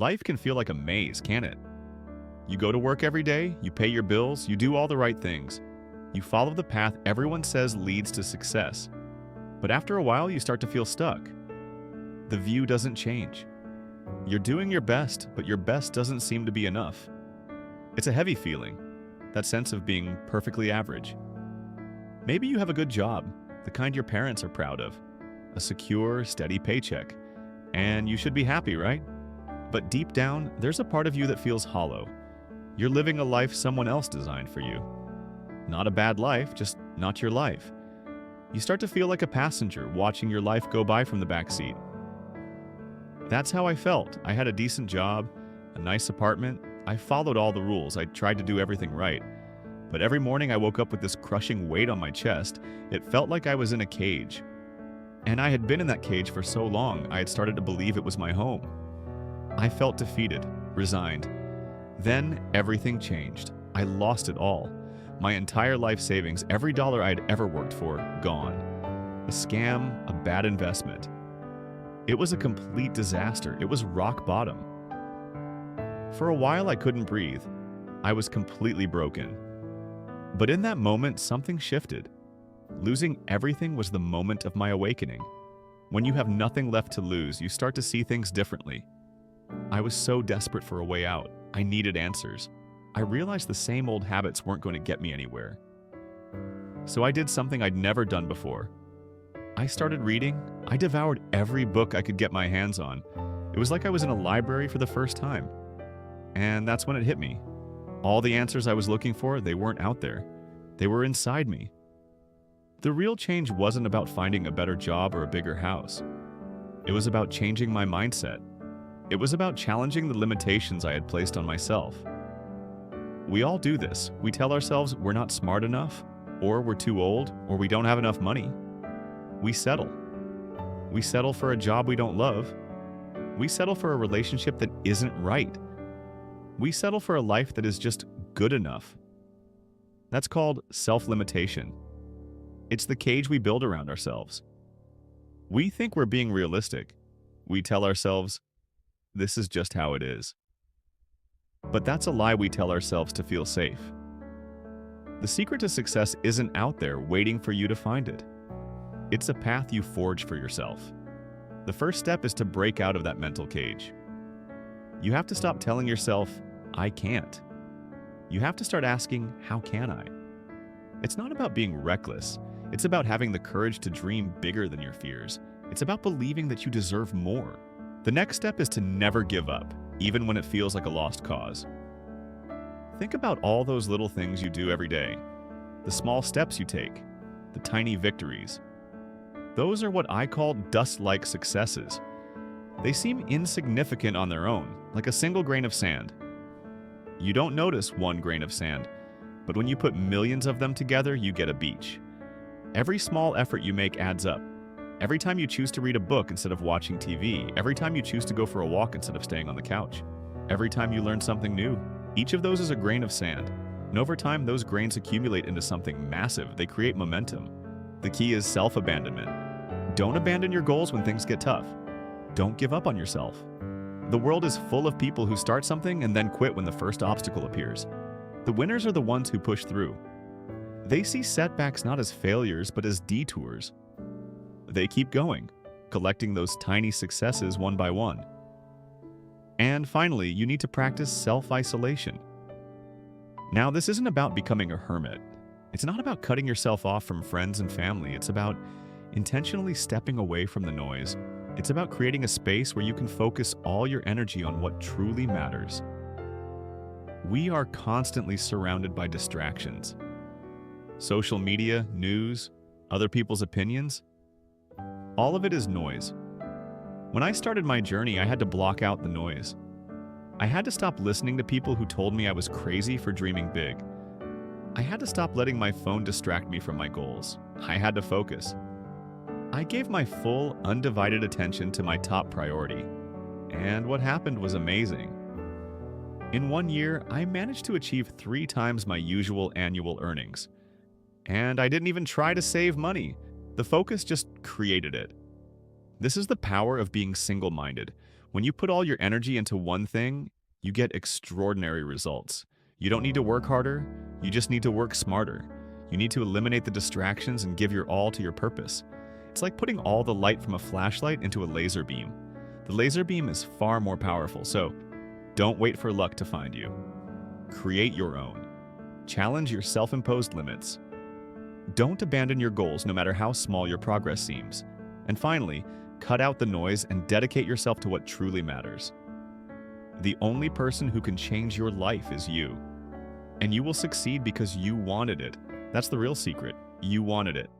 Life can feel like a maze, can't it? You go to work every day, you pay your bills, you do all the right things. You follow the path everyone says leads to success. But after a while, you start to feel stuck. The view doesn't change. You're doing your best, but your best doesn't seem to be enough. It's a heavy feeling, that sense of being perfectly average. Maybe you have a good job, the kind your parents are proud of, a secure, steady paycheck, and you should be happy, right? But deep down, there's a part of you that feels hollow. You're living a life someone else designed for you. Not a bad life, just not your life. You start to feel like a passenger watching your life go by from the back seat. That's how I felt. I had a decent job, a nice apartment. I followed all the rules. I tried to do everything right. But every morning I woke up with this crushing weight on my chest. It felt like I was in a cage. And I had been in that cage for so long, I had started to believe it was my home. I felt defeated, resigned. Then everything changed. I lost it all. My entire life savings, every dollar I'd ever worked for, gone. A scam, a bad investment. It was a complete disaster. It was rock bottom. For a while, I couldn't breathe. I was completely broken. But in that moment, something shifted. Losing everything was the moment of my awakening. When you have nothing left to lose, you start to see things differently. I was so desperate for a way out. I needed answers. I realized the same old habits weren't going to get me anywhere. So I did something I'd never done before. I started reading. I devoured every book I could get my hands on. It was like I was in a library for the first time. And that's when it hit me. All the answers I was looking for, they weren't out there. They were inside me. The real change wasn't about finding a better job or a bigger house. It was about changing my mindset. It was about challenging the limitations I had placed on myself. We all do this. We tell ourselves we're not smart enough, or we're too old, or we don't have enough money. We settle. We settle for a job we don't love. We settle for a relationship that isn't right. We settle for a life that is just good enough. That's called self-limitation. It's the cage we build around ourselves. We think we're being realistic. We tell ourselves, this is just how it is. But that's a lie we tell ourselves to feel safe. The secret to success isn't out there waiting for you to find it. It's a path you forge for yourself. The first step is to break out of that mental cage. You have to stop telling yourself, I can't. You have to start asking, how can I? It's not about being reckless. It's about having the courage to dream bigger than your fears. It's about believing that you deserve more. The next step is to never give up, even when it feels like a lost cause. Think about all those little things you do every day, the small steps you take, the tiny victories. Those are what I call dust-like successes. They seem insignificant on their own, like a single grain of sand. You don't notice one grain of sand, but when you put millions of them together, you get a beach. Every small effort you make adds up. Every time you choose to read a book instead of watching TV, every time you choose to go for a walk instead of staying on the couch, every time you learn something new, each of those is a grain of sand. And over time, those grains accumulate into something massive. They create momentum. The key is self-abandonment. Don't abandon your goals when things get tough. Don't give up on yourself. The world is full of people who start something and then quit when the first obstacle appears. The winners are the ones who push through. They see setbacks not as failures, but as detours. They keep going, collecting those tiny successes one by one. And finally, you need to practice self-isolation. Now, this isn't about becoming a hermit. It's not about cutting yourself off from friends and family. It's about intentionally stepping away from the noise. It's about creating a space where you can focus all your energy on what truly matters. We are constantly surrounded by distractions. Social media, news, other people's opinions. All of it is noise. When I started my journey, I had to block out the noise. I had to stop listening to people who told me I was crazy for dreaming big. I had to stop letting my phone distract me from my goals. I had to focus. I gave my full, undivided attention to my top priority. And what happened was amazing. In 1 year, I managed to achieve 3 times my usual annual earnings. And I didn't even try to save money. The focus just created it. This is the power of being single-minded. When you put all your energy into one thing, you get extraordinary results. You don't need to work harder, you just need to work smarter. You need to eliminate the distractions and give your all to your purpose. It's like putting all the light from a flashlight into a laser beam. The laser beam is far more powerful, so don't wait for luck to find you. Create your own. Challenge your self-imposed limits. Don't abandon your goals no matter how small your progress seems. And finally, cut out the noise and dedicate yourself to what truly matters. The only person who can change your life is you. And you will succeed because you wanted it. That's the real secret. You wanted it.